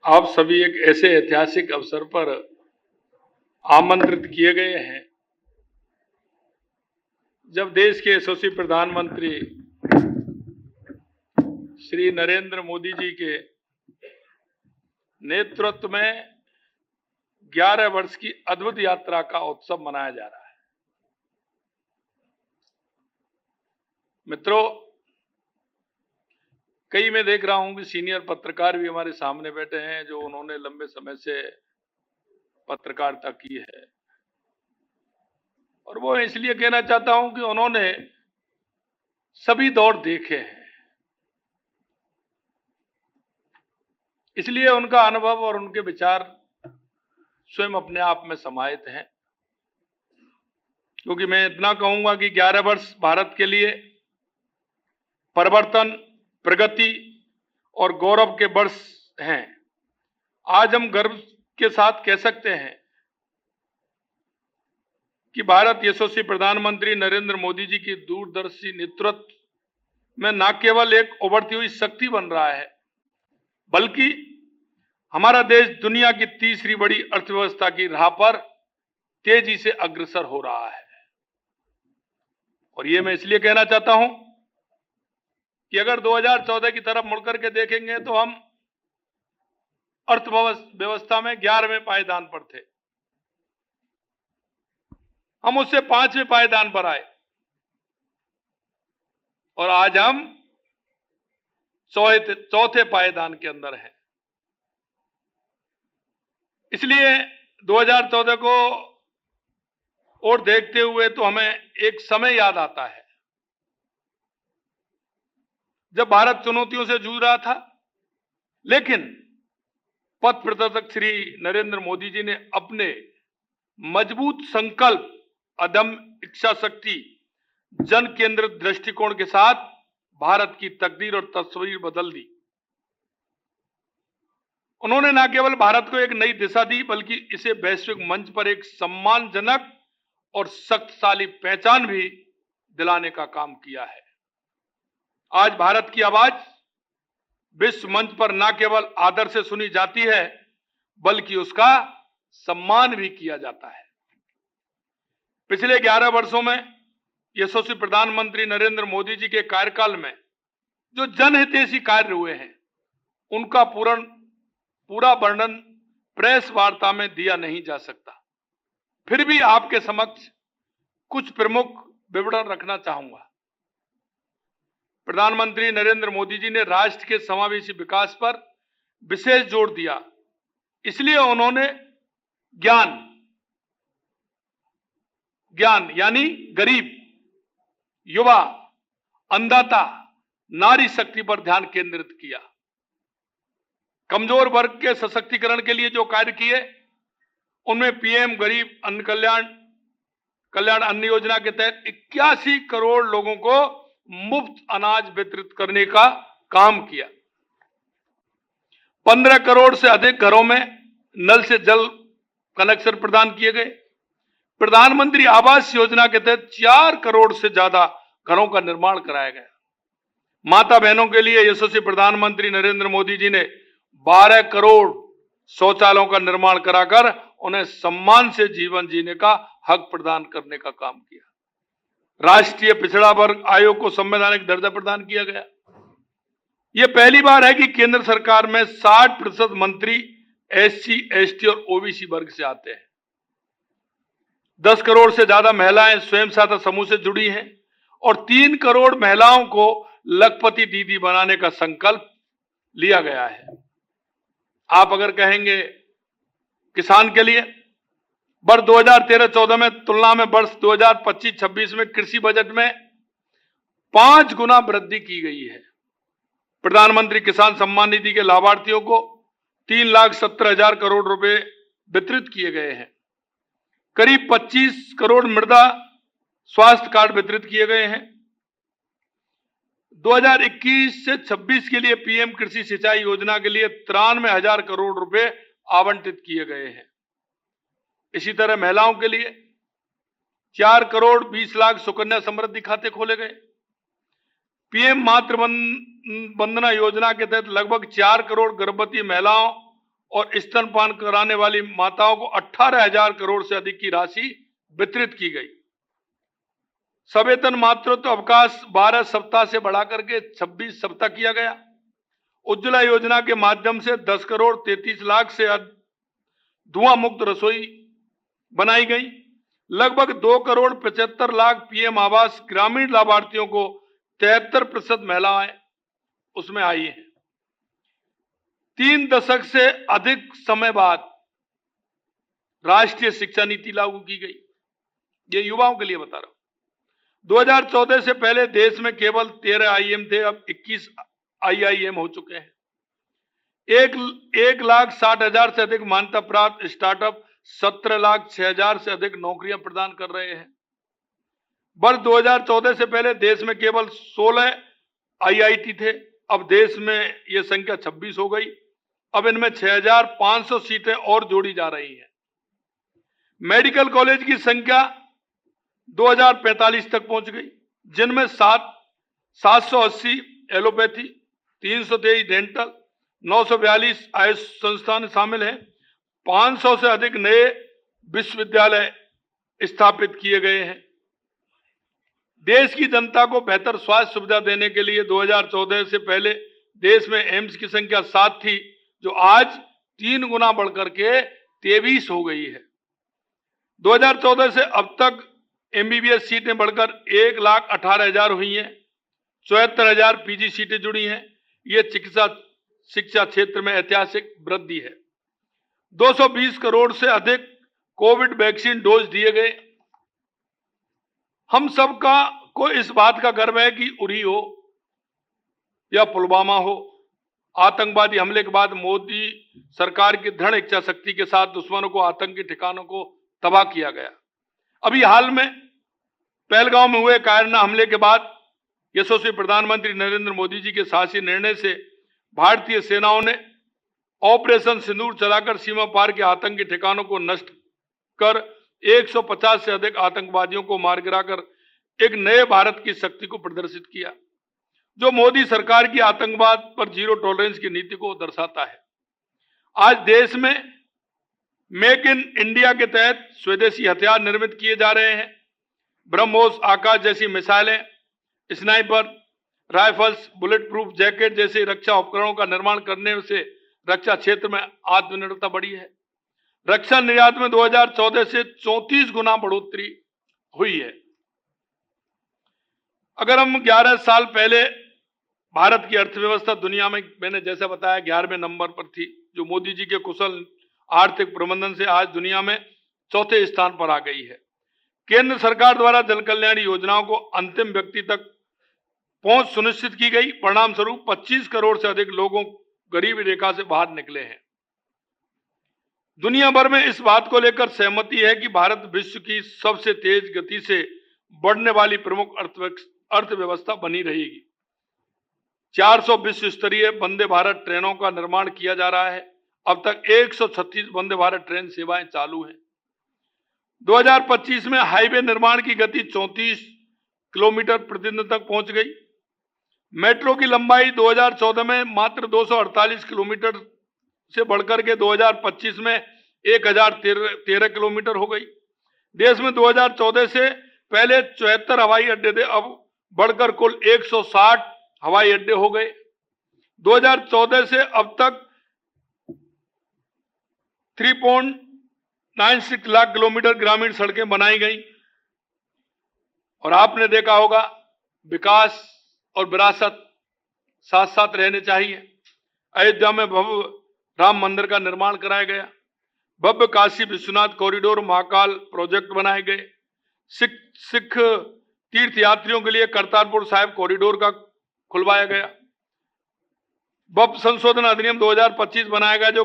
आप सभी एक ऐसे ऐतिहासिक अवसर पर आमंत्रित किए गए हैं जब देश के यशस्वी प्रधानमंत्री श्री नरेंद्र मोदी जी के नेतृत्व में 11 वर्ष की अद्भुत यात्रा का उत्सव मनाया जा रहा है। मित्रों, कई मैं देख रहा हूं कि सीनियर पत्रकार भी हमारे सामने बैठे हैं जो उन्होंने लंबे समय से पत्रकारिता की है, और वो इसलिए कहना चाहता हूं कि उन्होंने सभी दौर देखे हैं, इसलिए उनका अनुभव और उनके विचार स्वयं अपने आप में समाहित हैं। क्योंकि मैं इतना कहूंगा कि 11 वर्ष भारत के लिए परिवर्तन, प्रगति और गौरव के वर्ष हैं। आज हम गर्व के साथ कह सकते हैं कि भारत यशस्वी प्रधानमंत्री नरेंद्र मोदी जी की दूरदर्शी नेतृत्व में न केवल एक उभरती हुई शक्ति बन रहा है, बल्कि हमारा देश दुनिया की तीसरी बड़ी अर्थव्यवस्था की राह पर तेजी से अग्रसर हो रहा है। और ये मैं इसलिए कहना चाहता हूं कि अगर 2014 की तरफ मुड़कर के देखेंगे तो हम अर्थव्यवस्था में 11वें पायदान पर थे, हम उससे 5वें पायदान पर आए और आज हम चौथे पायदान के अंदर हैं। इसलिए 2014 को और देखते हुए तो हमें एक समय याद आता है जब भारत चुनौतियों से जूझ रहा था, लेकिन पथ प्रदर्शक श्री नरेंद्र मोदी जी ने अपने मजबूत संकल्प, अदम्य इच्छा शक्ति, जन केंद्रित दृष्टिकोण के साथ भारत की तकदीर और तस्वीर बदल दी। उन्होंने न केवल भारत को एक नई दिशा दी, बल्कि इसे वैश्विक मंच पर एक सम्मानजनक और शक्तिशाली पहचान भी दिलाने का काम किया है। आज भारत की आवाज विश्व मंच पर न केवल आदर से सुनी जाती है, बल्कि उसका सम्मान भी किया जाता है। पिछले 11 वर्षों में यशस्वी प्रधानमंत्री नरेंद्र मोदी जी के कार्यकाल में जो जनहितैषी कार्य हुए हैं, उनका पूरा वर्णन प्रेस वार्ता में दिया नहीं जा सकता। फिर भी आपके समक्ष कुछ प्रमुख विवरण रखना चाहूंगा। प्रधानमंत्री नरेंद्र मोदी जी ने राष्ट्र के समावेशी विकास पर विशेष जोर दिया। इसलिए उन्होंने ज्ञान यानी गरीब, युवा, अन्नदाता, नारी शक्ति पर ध्यान केंद्रित किया। कमजोर वर्ग के सशक्तिकरण के लिए जो कार्य किए, उनमें पीएम गरीब अन्न कल्याण अन्न योजना के तहत 81 करोड़ लोगों को मुफ्त अनाज वितरित करने का काम किया। 15 करोड़ से अधिक घरों में नल से जल कनेक्शन प्रदान किए गए। प्रधानमंत्री आवास योजना के तहत 4 करोड़ से ज्यादा घरों का निर्माण कराया गया। माता बहनों के लिए यशस्वी प्रधानमंत्री नरेंद्र मोदी जी ने 12 करोड़ शौचालयों का निर्माण कराकर उन्हें सम्मान से जीवन जीने का हक प्रदान करने का काम किया। राष्ट्रीय पिछड़ा वर्ग आयोग को संवैधानिक दर्जा प्रदान किया गया। यह पहली बार है कि केंद्र सरकार में 60% मंत्री SC, ST और OBC वर्ग से आते हैं। 10 करोड़ से ज्यादा महिलाएं स्वयं सहायता समूह से जुड़ी हैं और 3 करोड़ महिलाओं को लखपति दीदी बनाने का संकल्प लिया गया है। आप अगर कहेंगे किसान के लिए वर्ष 2013-14 में तुलना में वर्ष 2025-26 में कृषि बजट में 5 गुना वृद्धि की गई है। प्रधानमंत्री किसान सम्मान निधि के लाभार्थियों को 3,70,000 करोड़ रुपए वितरित किए गए हैं। करीब 25 करोड़ मृदा स्वास्थ्य कार्ड वितरित किए गए हैं। 2021 से 26 के लिए पीएम कृषि सिंचाई योजना के लिए 93,000 करोड़ रुपए आवंटित किए गए हैं। इसी तरह महिलाओं के लिए 4 करोड़ 20 लाख सुकन्या समृद्धि खाते खोले गए। पीएम मातृ वंदना योजना के तहत लगभग 4 करोड़ गर्भवती महिलाओं और स्तनपान कराने वाली माताओं को 18,000 करोड़ से अधिक की राशि वितरित की गई। सवेतन मातृत्व अवकाश 12 सप्ताह से बढ़ाकर के 26 सप्ताह किया गया। उज्ज्वला योजना के माध्यम से 10 करोड़ 33 लाख से धुआं मुक्त रसोई बनाई गई। लगभग 2 करोड़ 75 लाख पीएम आवास ग्रामीण लाभार्थियों को 73% महिलाएं उसमें आई हैं। 3 दशक से अधिक समय बाद राष्ट्रीय शिक्षा नीति लागू की गई। ये युवाओं के लिए बता रहा हूं। 2014 से पहले देश में केवल 13 आईआईएम थे, अब 21 आईआईएम हो चुके हैं। 1,60,000 से अधिक मान्यता प्राप्त स्टार्टअप 17,06,000 से अधिक नौकरियां प्रदान कर रहे हैं। वर्ष 2014 से पहले देश में केवल 16 आईआईटी थे, अब देश में यह संख्या 26 हो गई। अब इनमें 6,500 सीटें और जोड़ी जा रही हैं। मेडिकल कॉलेज की संख्या 2045 तक पहुंच गई, जिनमें 780 एलोपैथी, 323 डेंटल, 942 आयुष संस्थान शामिल हैं। 500 से अधिक नए विश्वविद्यालय स्थापित किए गए हैं। देश की जनता को बेहतर स्वास्थ्य सुविधा देने के लिए 2014 से पहले देश में एम्स की संख्या 7 थी, जो आज 3 गुना बढ़कर के 23 हो गई है। 2014 से अब तक एमबीबीएस सीटें बढ़कर 1,18,000 हुई हैं। 74,000 पीजी सीटें जुड़ी हैं। ये चिकित्सा शिक्षा क्षेत्र में ऐतिहासिक वृद्धि है। 220 करोड़ से अधिक कोविड वैक्सीन डोज दिए गए। हम सबका को इस बात का गर्व है कि उरी हो या पुलवामा हो, आतंकवादी हमले के बाद मोदी सरकार की दृढ़ इच्छा शक्ति के साथ दुश्मनों को आतंकी ठिकानों को तबाह किया गया। अभी हाल में पहलगांव में हुए कायरना हमले के बाद यशस्वी प्रधानमंत्री नरेंद्र मोदी जी के साहसी निर्णय से भारतीय सेनाओं ने ऑपरेशन सिंदूर चलाकर सीमा पार के आतंकी ठिकानों को नष्ट कर 150 से अधिक आतंकवादियों को मार गिराकर एक नए भारत की शक्ति को प्रदर्शित किया, जो मोदी सरकार की आतंकवाद पर जीरो टॉलरेंस की नीति को दर्शाता है। आज देश में मेक इन इंडिया के तहत स्वदेशी हथियार निर्मित किए जा रहे हैं। ब्रह्मोस, आकाश जैसी मिसाइलें, sniper rifles, bullet proof jacket जैसे रक्षा उपकरणों का निर्माण करने से रक्षा क्षेत्र में आत्मनिर्भरता बढ़ी है। रक्षा निर्यात में 2014 से 34 गुना बढ़ोतरी हुई है। अगर हम 11 साल पहले भारत की अर्थव्यवस्था दुनिया में, मैंने जैसा बताया, 11वें नंबर पर थी, जो मोदी जी के कुशल आर्थिक प्रबंधन से आज दुनिया में 4थे स्थान पर आ गई है। केंद्र सरकार द्वारा जन कल्याण योजनाओं को अंतिम व्यक्ति तक पहुंच सुनिश्चित की गई। परिणाम स्वरूप 25 करोड़ से अधिक लोगों गरीबी रेखा से बाहर निकले हैं। दुनिया भर में इस बात को लेकर सहमति है कि भारत विश्व की सबसे तेज गति से बढ़ने वाली प्रमुख अर्थव्यवस्था बनी रहेगी। 400 विश्व स्तरीय वंदे भारत ट्रेनों का निर्माण किया जा रहा है। अब तक 136 वंदे भारत ट्रेन सेवाएं चालू हैं। 2025 में हाईवे निर्माण की गति 34 किलोमीटर प्रतिदिन तक पहुंच गई। मेट्रो की लंबाई 2014 में मात्र 248 किलोमीटर से बढ़कर के 2025 में 1013 किलोमीटर हो गई। देश में 2014 से पहले 74 हवाई अड्डे थे, अब बढ़कर कुल 160 हवाई अड्डे हो गए। 2014 से अब तक 3.96 लाख किलोमीटर ग्रामीण सड़कें बनाई गई। और आपने देखा होगा, विकास और विरासत साथ साथ रहने चाहिए। अयोध्या में भव्य राम मंदिर का निर्माण कराया गया। भव्य काशी विश्वनाथ कॉरिडोर, महाकाल प्रोजेक्ट बनाए गए। सिख तीर्थ यात्रियों के लिए करतारपुर साहिब कॉरिडोर का खुलवाया गया। वक्फ संशोधन अधिनियम 2025 बनाया गया, जो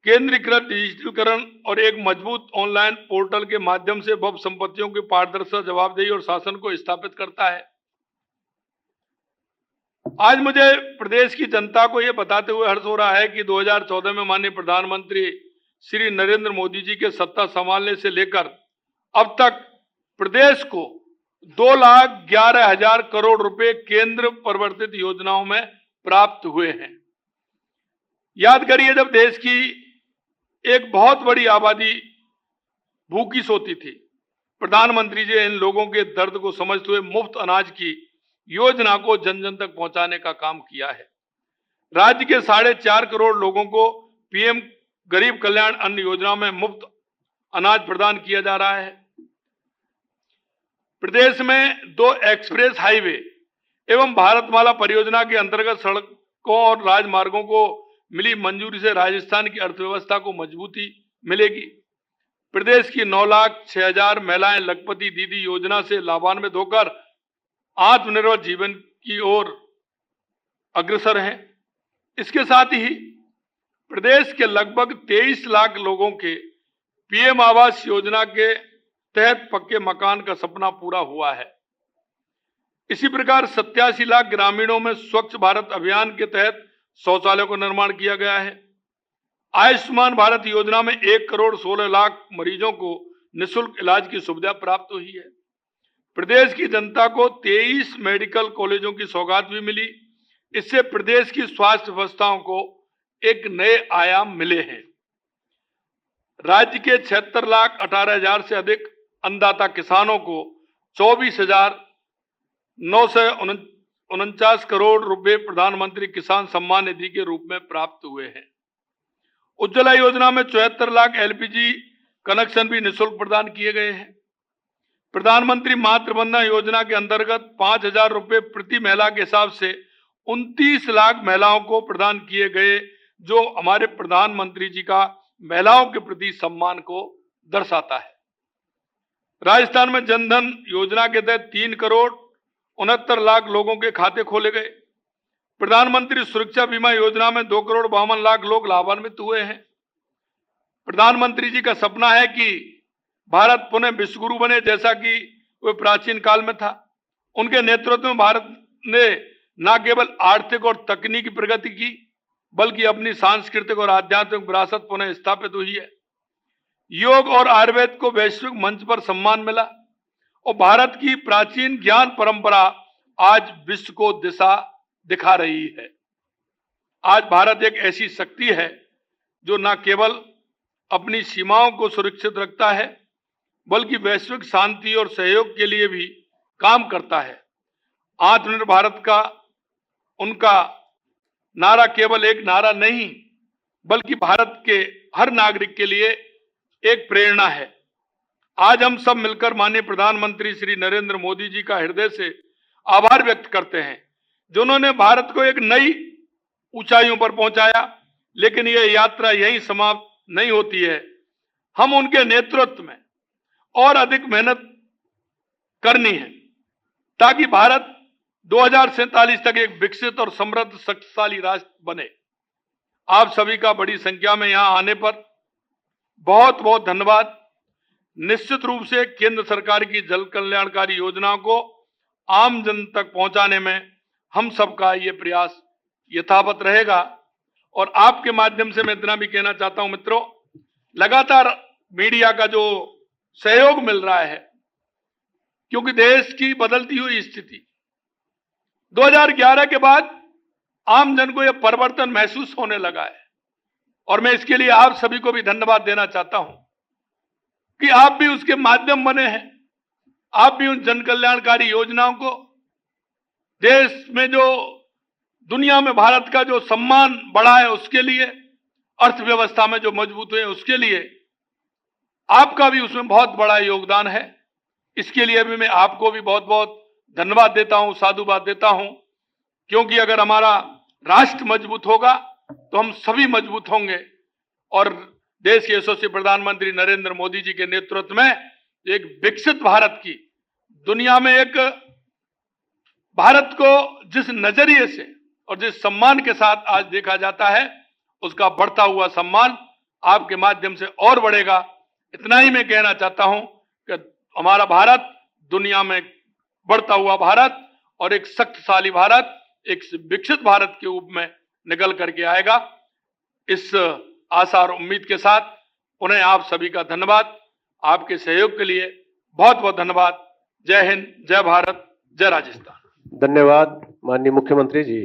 केंद्रीकृत डिजिटलीकरण और एक मजबूत ऑनलाइन पोर्टल के माध्यम से वक्फ संपत्तियों की पारदर्शिता, जवाबदेही और शासन को स्थापित करता है। आज मुझे प्रदेश की जनता को यह बताते हुए हर्ष हो रहा है कि 2014 में माननीय प्रधानमंत्री श्री नरेंद्र मोदी जी के सत्ता संभालने से लेकर अब तक प्रदेश को 2,11,000 करोड़ रुपए केंद्र प्रवर्तित योजनाओं में प्राप्त हुए हैं। याद करिए, जब देश की एक बहुत बड़ी आबादी भूखी सोती थी, प्रधानमंत्री जी इन लोगों के दर्द को समझते हुए मुफ्त अनाज की योजना को जन जन तक पहुंचाने का काम किया है। राज्य के 4.5 करोड़ लोगों को पीएम गरीब कल्याण अन्न योजना में मुफ्त अनाज प्रदान किया जा रहा है। प्रदेश में 2 एक्सप्रेस हाईवे एवं भारतमाला परियोजना के अंतर्गत सड़कों और राजमार्गों को मिली मंजूरी से राजस्थान की अर्थव्यवस्था को मजबूती मिलेगी। प्रदेश की 9,06,000 महिलाएं लखपति दीदी योजना से लाभान्वित होकर आत्मनिर्भर जीवन की ओर अग्रसर हैं। इसके साथ ही प्रदेश के लगभग 23 लाख लोगों के पीएम आवास योजना के तहत पक्के मकान का सपना पूरा हुआ है। इसी प्रकार 87 लाख ग्रामीणों में स्वच्छ भारत अभियान के तहत शौचालयों का निर्माण किया गया है। आयुष्मान भारत योजना में 1,16,00,000 मरीजों को निःशुल्क इलाज की सुविधा प्राप्त हुई है। प्रदेश की जनता को 23 मेडिकल कॉलेजों की सौगात भी मिली। इससे प्रदेश की स्वास्थ्य व्यवस्थाओं को एक नए आयाम मिले हैं। राज्य के 76,18,000 से अधिक अन्नदाता किसानों को 24,949 करोड़ रुपए प्रधानमंत्री किसान सम्मान निधि के रूप में प्राप्त हुए हैं। उज्ज्वला योजना में 74 लाख एलपीजी कनेक्शन भी निःशुल्क प्रदान किए गए हैं। प्रधानमंत्री मातृ वंदना योजना के अंतर्गत 5,000 रुपए प्रति महिला के हिसाब से 29 लाख महिलाओं को प्रदान किए गए, जो हमारे प्रधानमंत्री जी का महिलाओं के प्रति सम्मान को दर्शाता है। राजस्थान में जनधन योजना के तहत 3,69,00,000 लोगों के खाते खोले गए। प्रधानमंत्री सुरक्षा बीमा योजना में 2,52,00,000 लोग लाभान्वित हुए हैं। प्रधानमंत्री जी का सपना है कि भारत पुनः विश्वगुरु बने, जैसा कि वह प्राचीन काल में था। उनके नेतृत्व में भारत ने न केवल आर्थिक और तकनीकी प्रगति की, बल्कि अपनी सांस्कृतिक और आध्यात्मिक विरासत पुनः स्थापित हुई है। योग और आयुर्वेद को वैश्विक मंच पर सम्मान मिला और भारत की प्राचीन ज्ञान परंपरा आज विश्व को दिशा दिखा रही है। आज भारत एक ऐसी शक्ति है जो न केवल अपनी सीमाओं को सुरक्षित रखता है, बल्कि वैश्विक शांति और सहयोग के लिए भी काम करता है। आत्मनिर्भर भारत का उनका नारा केवल एक नारा नहीं, बल्कि भारत के हर नागरिक के लिए एक प्रेरणा है। आज हम सब मिलकर माननीय प्रधानमंत्री श्री नरेंद्र मोदी जी का हृदय से आभार व्यक्त करते हैं, जिन्होंने भारत को एक नई ऊंचाइयों पर पहुंचाया। लेकिन यह यात्रा यहीं समाप्त नहीं होती है। हम उनके नेतृत्व में और अधिक मेहनत करनी है, ताकि भारत 2047 तक एक विकसित और समृद्ध शक्तिशाली राष्ट्र बने। आप सभी का बड़ी संख्या में यहां आने पर बहुत बहुत धन्यवाद। निश्चित रूप से केंद्र सरकार की जल कल्याणकारी योजनाओं को आम जन तक पहुंचाने में हम सबका ये प्रयास यथावत रहेगा। और आपके माध्यम से मैं इतना भी कहना चाहता हूं मित्रों, लगातार मीडिया का जो सहयोग मिल रहा है, क्योंकि देश की बदलती हुई स्थिति 2011 के बाद आम जन को यह परिवर्तन महसूस होने लगा है। और मैं इसके लिए आप सभी को भी धन्यवाद देना चाहता हूं कि आप भी उसके माध्यम बने हैं। आप भी उन जन कल्याणकारी योजनाओं को, देश में जो दुनिया में भारत का जो सम्मान बढ़ा है उसके लिए, अर्थव्यवस्था में जो मजबूत हुए उसके लिए आपका भी उसमें बहुत बड़ा योगदान है। इसके लिए भी मैं आपको भी बहुत बहुत धन्यवाद देता हूं, साधुवाद देता हूं, क्योंकि अगर हमारा राष्ट्र मजबूत होगा तो हम सभी मजबूत होंगे। और देश के यशस्वी प्रधानमंत्री नरेंद्र मोदी जी के नेतृत्व में एक विकसित भारत की, दुनिया में एक भारत को जिस नजरिए से और जिस सम्मान के साथ आज देखा जाता है, उसका बढ़ता हुआ सम्मान आपके माध्यम से और बढ़ेगा। इतना ही मैं कहना चाहता हूं कि हमारा भारत दुनिया में बढ़ता हुआ भारत और एक शक्तिशाली भारत, एक विकसित भारत के रूप में निकल करके आएगा। इस आशा और उम्मीद के साथ पुनः आप सभी का धन्यवाद। आपके सहयोग के लिए बहुत बहुत धन्यवाद। जय हिंद, जय भारत, जय राजस्थान। धन्यवाद माननीय मुख्यमंत्री जी।